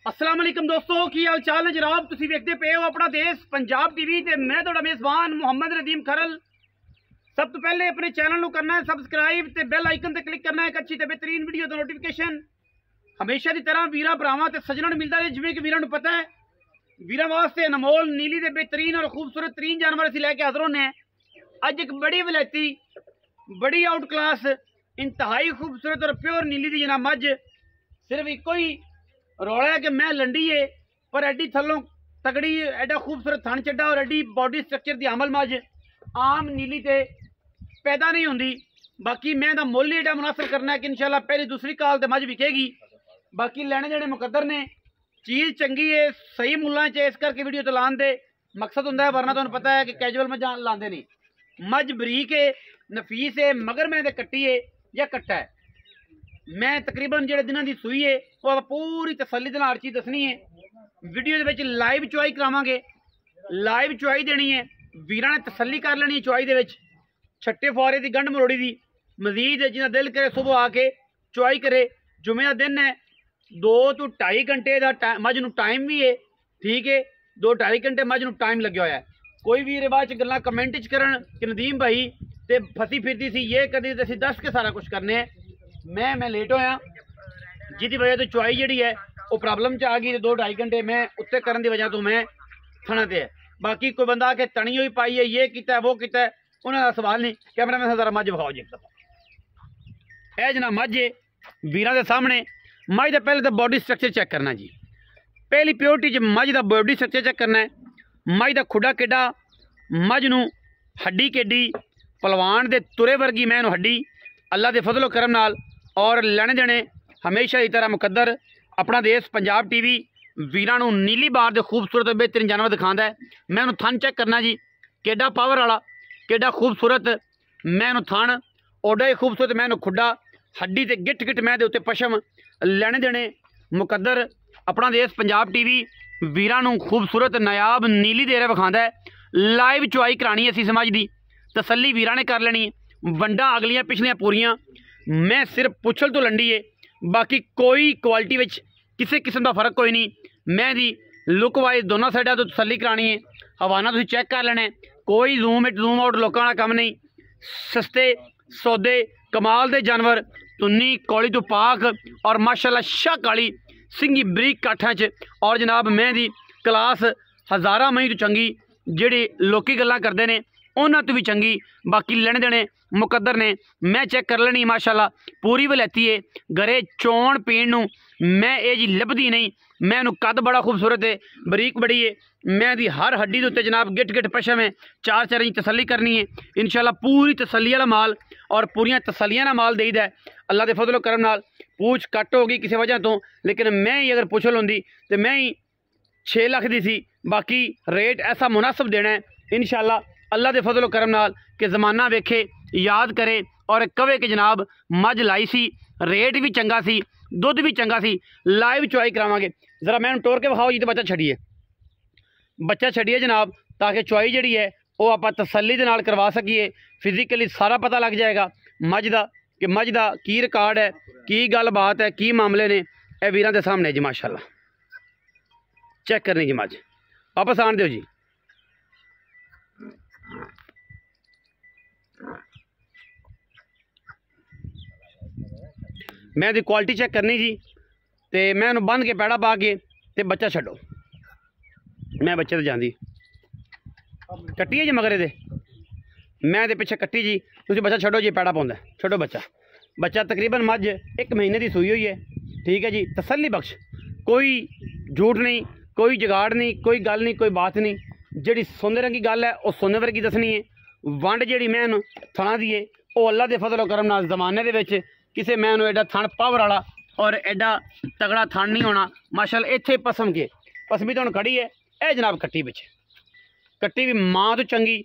अस्सलाम वालेकुम दोस्तों की हाल चाल है जनाब। तुसीं वेखदे पे हो अपना देश पंजाब टीवी ते मैं तुहाडा मेज़बान मुहम्मद नदीम खरल। सब तो पहले अपने चैनल को करना है सबसक्राइब ते बेल आइकन ते क्लिक करना है एक अच्छी ते बेहतरीन वीडियो दा नोटिफिकेशन हमेशा की तरह वीरां भरावां ते सज्जणां नूं मिलदा है। जिवें कि वीरां नूं पता है वीरां वास्ते अनमोल नीली दे बेहतरीन और खूबसूरत तरीन जानवर असीं लैके हाज़र होने अज एक बड़ी वलैती बड़ी आउट क्लास इंतहाई खूबसूरत और प्योर नीली दी जनाब मझ। सिर्फ इको ही रौला है कि मैं लंडी है पर एडी थलों तगड़ी एडा खूबसूरत थन चड्डा और एडी बॉडी स्ट्रक्चर की अमल मझ आम नीली ते पैदा नहीं होंदी। बाकी मैं दा मुल ही एडा मुनासिब करना है कि इंशाल्लाह पहली दूसरी काल ते मझ विकेगी। बाकी लैने देने मुकद्दर ने चीज़ चंगी है सही मुल्लां च इस करके वीडियो तो लाने दे मकसद होंदा है, वरना तुहानूं पता है कि कैजुअल मझ लांदे नहीं। मझ बरीक है नफीस है मगर मैं कट्टी है या कट्टा है। मैं तकरीबन जो दिनों की सूई है वह पूरी तसल्ली के हर चीज़ दसनी है। वीडियो के लाइव चुआई करावांगे, लाइव चुआई देनी है। वीरां ने तसल्ली कर लेनी चुआई दे विच छट्टे फुआरे की गंढ मरोड़ी की मजीद जिन्हें दिल करे सुबह आके चुआई करे। जुमे का दिन है 2 to 2.5 घंटे का मझ नूं टाइम भी है, ठीक है 2-2.5 घंटे मझ नूं टाइम लग्या होया है। कोई भी रिवाज गल्लां कमेंट च करन कि नदीम भाई ते फसी फिरती सी ये कदी ते असीं दस के सारा कुछ करने मैं लेट होया जिसकी वजह तो चुआई जी है वो प्रॉब्लम च आ गई। 2-2.5 घंटे मैं उत्ते करने की वजह तो मैं थना ते है। बाकी कोई बंदा आके तनी हुई पाई है ये किया है वो किया है उन्होंने सवाल नहीं। कैमरा मैन जरा मझ विखाओ जी। यह जना मझ है वीरां दे सामने मझ का पहले तो बॉडी स्ट्रक्चर चेक करना जी। पहली प्योरिटी च मझ का बॉडी स्ट्रक्चर चेक करना है। मझ का खुडा केडा, मझ नूं हड्डी केडी, पलवान दे तुरे वर्गी मैं हड्डी अल्लाह के फजलो करम नाल और लेने देने हमेशा की तरह मुकद्दर अपना देश पंजाब टीवी वीरां नूं नीली बार दे खूबसूरत बेहतरीन जानवर दिखाता है। मैं उन्होंने थन चेक करना जी केडा पावर वाला केडा खूबसूरत मैं उन्होंने थन ओडा ही खूबसूरत मैं उन्होंने खुडा हड्डी ते गिट गिट मैं दे उत्ते पशम लेने देने मुकद्दर अपना देश पंजाब टीवी वीरां नूं खूबसूरत नायाब नीली देरे विखांदा है। लाइव चुआई करानी असी समझ दी तसल्ली वीरां ने कर लेनी वंडा अगलियां पिछलियां पूरियां मैं सिर्फ पुछल तो लंडी है। बाकी कोई क्वालिटी विच किसी किस्म का फर्क कोई नहीं। मैं दी लुक वाइज दोनों साइडा तो तसल्ली करानी है। हवाना तुसीं चेक कर लेना कोई जूम इन जूम आउट लोगों का कम नहीं। सस्ते सौदे कमाल दे जानवर तुन्नी कौली तो पाक और माशाल्लाह शाह काली सिंगी बरीक काठा च और जनाब मैं दी क्लास हज़ारा मई तो चंगी जिहड़ी लोकी गल्लां करदे ने उन्हां तो भी चंगी। बाकी लेने देने मुकद्दर ने मैं चेक कर लेनी माशाल्लाह पूरी वलैती है। घरे चौन पीण नूं मैं ये जी लभदी नहीं। मैं नूं कद बड़ा खूबसूरत है बरीक बड़ी है। मैं दी हर हड्डी दे उत्ते जनाब गिट गिट पशम है। 4-4 इंच तसल्ली करनी है इंशाल्लाह पूरी तसल्ली वाला माल और पूरियां तसल्लियां ना माल देईदा है अल्लाह के फजलो करम नाल। पूछ कट होगी किसी वजह तो लेकिन मैं ही अगर पुछल होंदी तो मैं ही 6 लाख दी सी। बाकी रेट ऐसा मुनासिब देना है इंशाल्लाह अल्लाह के फजलो करम नाल कि ज़माना वेखे याद करे और कवे कि जनाब मझ लाई सी रेट भी चंगा सी दुध भी चंगा सी। लाइव चुआई करावांगे जरा मैं टोर के विखाओ जी। तो बच्चा छड़िए जनाब ताकि चुआई जी है वो आप तसल्ली दे नाल करवा सकीए। फिजिकली सारा पता लग जाएगा मझ का कि मझ का की रिकॉर्ड है की गल बात है की मामले ने। यह वीरां दे सामने जी माशाल्लाह चेक करनी जी मझ वापस आन दो जी। मैं दी क्वालिटी चेक करनी जी तो मैं उन्हें बंद के पैड़ा पा के ते बच्चा छड्डो। मैं बच्चे तो जाती कट्टी है जी मगरे दे मैं दे पिछे कट्टी जी तुम बच्चा छड्डो जी पैड़ा पाउंदा छड्डो बच्चा। बच्चा तकरीबन मझ 1 महीने की सूई हुई है, ठीक है जी तसल्ली बख्श कोई झूठ नहीं कोई जुगाड़ नहीं कोई गल नहीं कोई बात नहीं। जी सोने रंगी गल है वह सोने वर्गी दसनी है। वंड जी मैं थणा दी है वह अल्लाह के फजलो करम नाल जमाने दे विच किसी मैं एडा थण पावर वाला और एडा तगड़ा थण नहीं होना माशाल्लाह। इत्थे पसम के पसमी तो खड़ी है यह जनाब कट्टी पिछे कट्टी भी माँ तो चंगी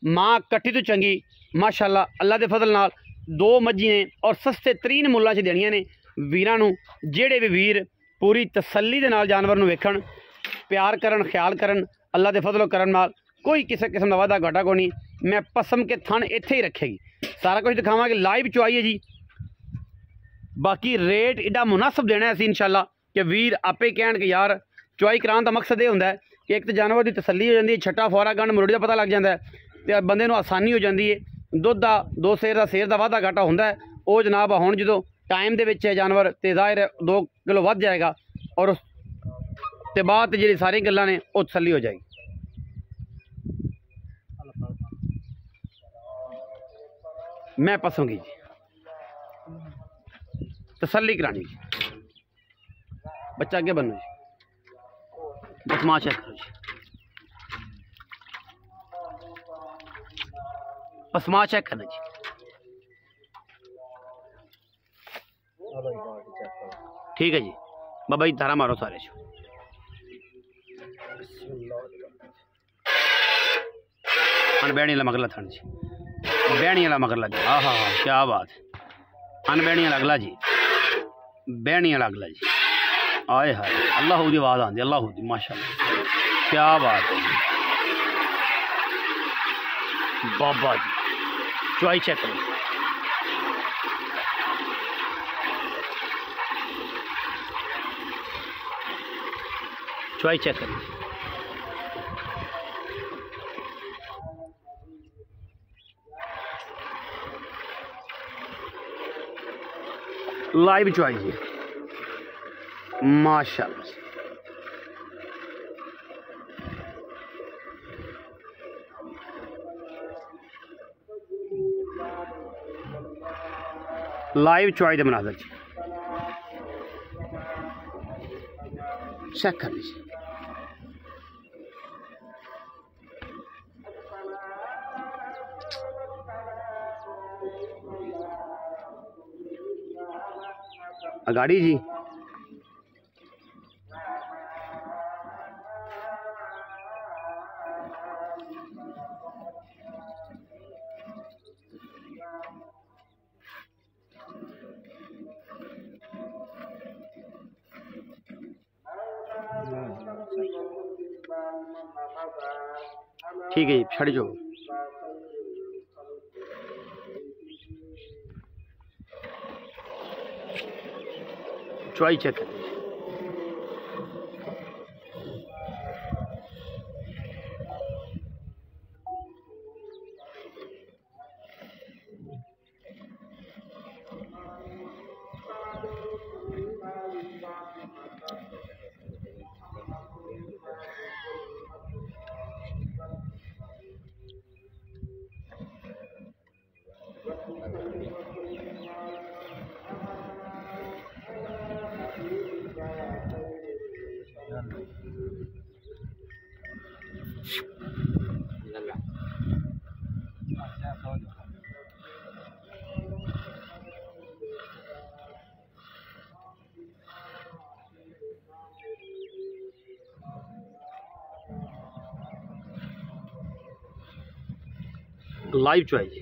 माँ कट्टी तो चंगी माशाल्लाह अल्लाह के फजल नाल 2 मज्जी ने और सस्ते तरीन मुल्लां च देनियां ने वीरां नूं। जेड़े भी वीर पूरी तसल्ली दे नाल जानवर नूं वेखण प्यार करन ख्याल करन अल्लाह के फजलो करम नाल कोई किसी किस्म का वादा घाटा को नहीं। मैं पसम के थन इत्थे ही रखेगी सारा कुछ दिखावांगे लाइव चुआई है जी। बाकी रेट एडा मुनासिब देना है इंशाल्लाह कि वीर आपे कहण कि यार चुआई कराने का मकसद ये होंदा है कि एक तो जानवर की तसल्ली हो जाती है, छट्टा फुआरा गंढ मुरड़ी का पता लग जाता है, तो बंदे नूं आसानी हो जाती है। दुध का 2 सेर का वाधा घाटा होंदा है, वो जनाब हुण जो टाइम दे विच है जानवर तो जाहिर है 2 किलो वध जाएगा और उस ते बाद जी सारी गल्लां ने वो तसल्ली हो जाएगी। मैं पसूंगी जी, तसल्ली करानी जी। बच्चा अगे बनो जी, बसमा चेक करो जी, बसमा चेक करना जी। ठीक है जी बाबा जी, धारा मारो सारे जो अनबैनी वाला मगला थन जी, बैनी वाला मगरला जी। हाँ हाँ हाँ क्या बात है, अनबैनी वाला अगला जी, बैनी वाला अगला जी। आए हाय अल्लाह की आवाज़ आती, अल्लाह की माशाल्लाह क्या बात है बाबा जी। चुआई चेक करो, चुआई चेक करो, लाइव चुआई जी माशाल्लाह। लाइव चुआई दे मनाजर जी चेक कर लीजिए। अगाड़ी जी ठीक है जी, छड़ जो चुआई चेक कर लाइव चुआई जी।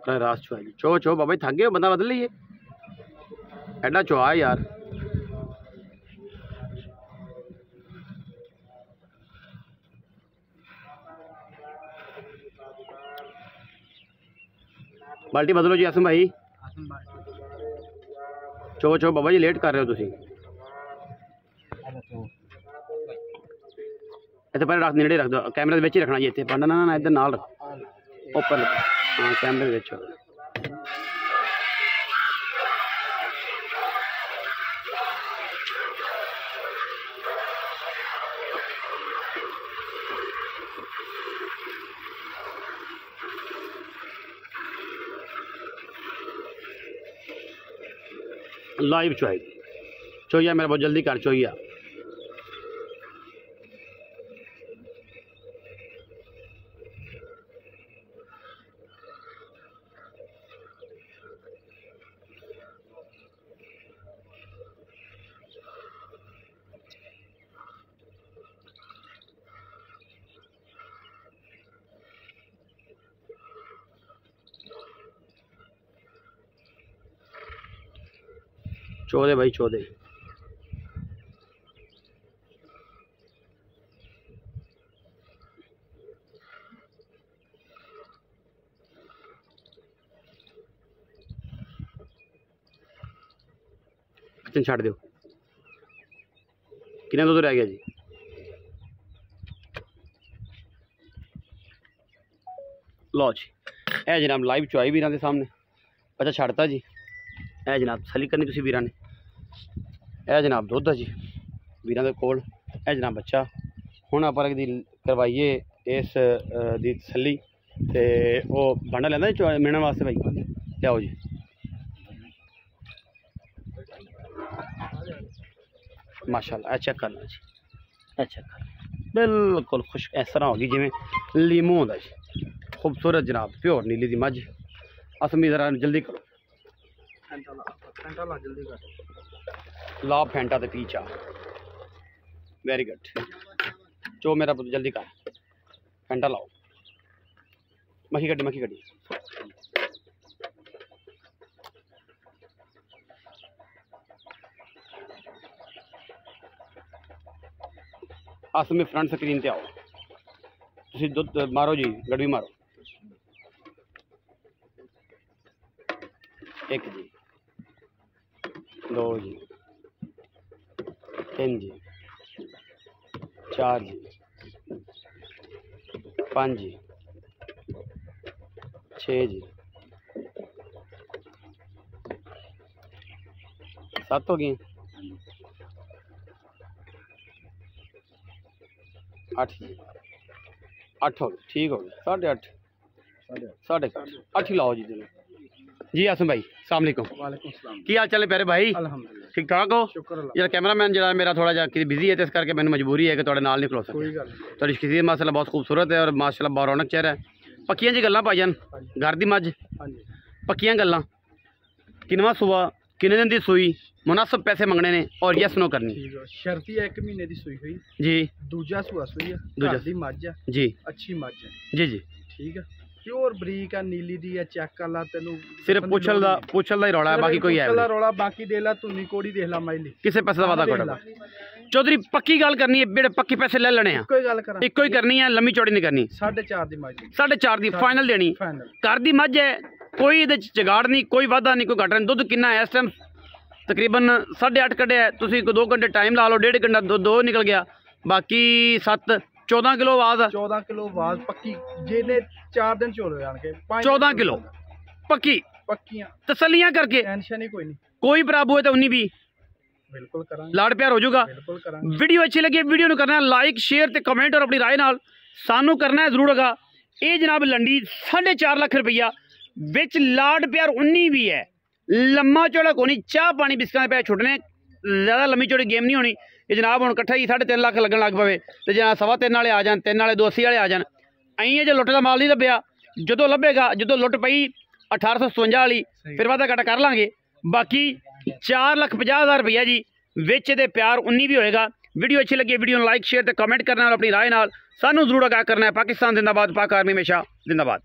रास चुआई जी, चो चो बाबा थक गए, बंदा बदल लीजिए, एडा चुआ यार। बाल्टी बदलो जी आसम भाई। चो चो बाबा जी लेट कर रहे हो तुसी, इतने पहले रख नेड़े रख दो, कैमरे के ही रखना जी, इतने ना ना इधर नाल रखो ऊपर। हाँ कैमरे के लाइव चुआई चोइया मेरा बहुत जल्दी कर चोइया। 14 भाई 14। छड़ दो कितना दुध रह गया जी। लो जी ए जनाब लाइव चुआई वीरां दे सामने। अच्छा छड़ता जी ए जनाब सली करनी तुसी वीरां ने। ए जनाब दुध है जी वीरां दे कोल। ए जनाब बच्चा हुण आपां दी करवाइए इस दी तसल्ली ते वो भांडा लैंदा जी मिलने वास्ते भाई लियाओ जी। माशाल्लाह चेक कर लो जी, चेक कर बिल्कुल खुश इस तरह होगी जिमें लीमू होता जी। खूबसूरत जनाब प्योर नीली दी मझ। असमी जरा जल्दी करो ला फैंटा ते पी चा। वेरी गुड चो मेरा पुत जल्दी कर फैंटा लाओ। मक्खी कड्डी असमी फ्रंट स्क्रीन ते आओ तुसी दुध मारो जी गड़वी मारो। एक जी 2 जी 3 जी 4 जी 5 जी 6 जी 7 हो गई 8 जी 8 हो गए ठीक हो गए 8.5 8 ही लाओ जी जी। आसम भाई अस्सलाम वालेकुम। की हाल चाल है प्यारे भाई? अल्हम्दुलिल्लाह ठीक ठाक हो? यार कैमरामैन जो मेरा थोड़ा जा बिजी है तो इस करके मैंने मजबूरी है कि थोड़े नाल नहीं खलो सकता। थोड़ी किसी माशाल्लाह बहुत खूबसूरत है और माशाल्लाह बहुत रौनक चेहरा है। पक्कियां जी गल्लां भाईजान घर दी मझ पक्कियां गल्लां किनवा सुआ किन्ने दिन दी सूई मुनासिब पैसे मंगने ने और यस नो करनी शर्ती है 1 महीने दी सूई हुई जी। दूजा सूआ सूई है दूजा दी मझ है जी अच्छी मझ है जी जी ठीक है प्योर बरीक है नीली दी है चेक कर ला तेनू सिर्फ पुछल दा ही रौला है बाकी कोई है पुछल दा रौला बाकी दे ला धुनी कोड़ी देख ला माइली किसे पैसे दा वादा कोड़ा चौधरी पक्की गल करनी है बेड़े पक्की पैसे ले लेने कोई गल करा इको ही करनी है लम्मी चौड़ी नहीं करनी 4.5 दी मझ 4.5 दी फाइनल देनी घर दी मझ है कोई इहदे च जगाड़ नहीं कोई वादा नहीं कोई घाटा नहीं। दुध कितना है इस टाइम तकरीबन 8.5 कड्ढे है तुसी 2 घंटे टाइम ला लो 1.5 घंटा दो निकल गया बाकी 7 14 किलो आवाज 14 किलो आवाज पक्की जेने 4 दिन चोले आनके 14 किलो पक्की पक्कियां तसल्लियां करके टेंशन ही कोई नहीं कोई बराबर हुए तो उन्नी भी बिल्कुल करांगे लाड़ प्यार हो जाऊगा। बिल्कुल करांगे वीडियो अच्छी लगी वीडियो को करना लाइक शेयर ते कमेंट और अपनी राय नाल सानू करना है जरूर होगा। ये जनाब लंडी 4.5 लाख रुपया विच लाड़ प्यार उन्नी भी है लम्मा चौड़ा कोनी चाह पानी बिस्कुट पे छुटने ज़्यादा लम्मी चौड़ी गेम नहीं होनी। ये जनाब हम कट्ठा ही 3.5 लाख लगन लग पवे तो जनाब 3.25 वाले आ जान 3 वाले 280 वाले आ जान अं जो लुट का माल नहीं लभ्या जो लभेगा जो लुट पई 1857 वाली फिर वादा घाटा कर लाँगे बाकी 4,50,000 रुपया जी विच दे प्यार उन्नी भी होएगा। वीडियो अच्छी लगी वीडियो लाइक शेयर ते कमेंट करना और अपनी राय नाल सानू जरूर आगाह करना है। पाकिस्तान जिंदाबाद पाक आर्मी हमेशा जिंदाबाद।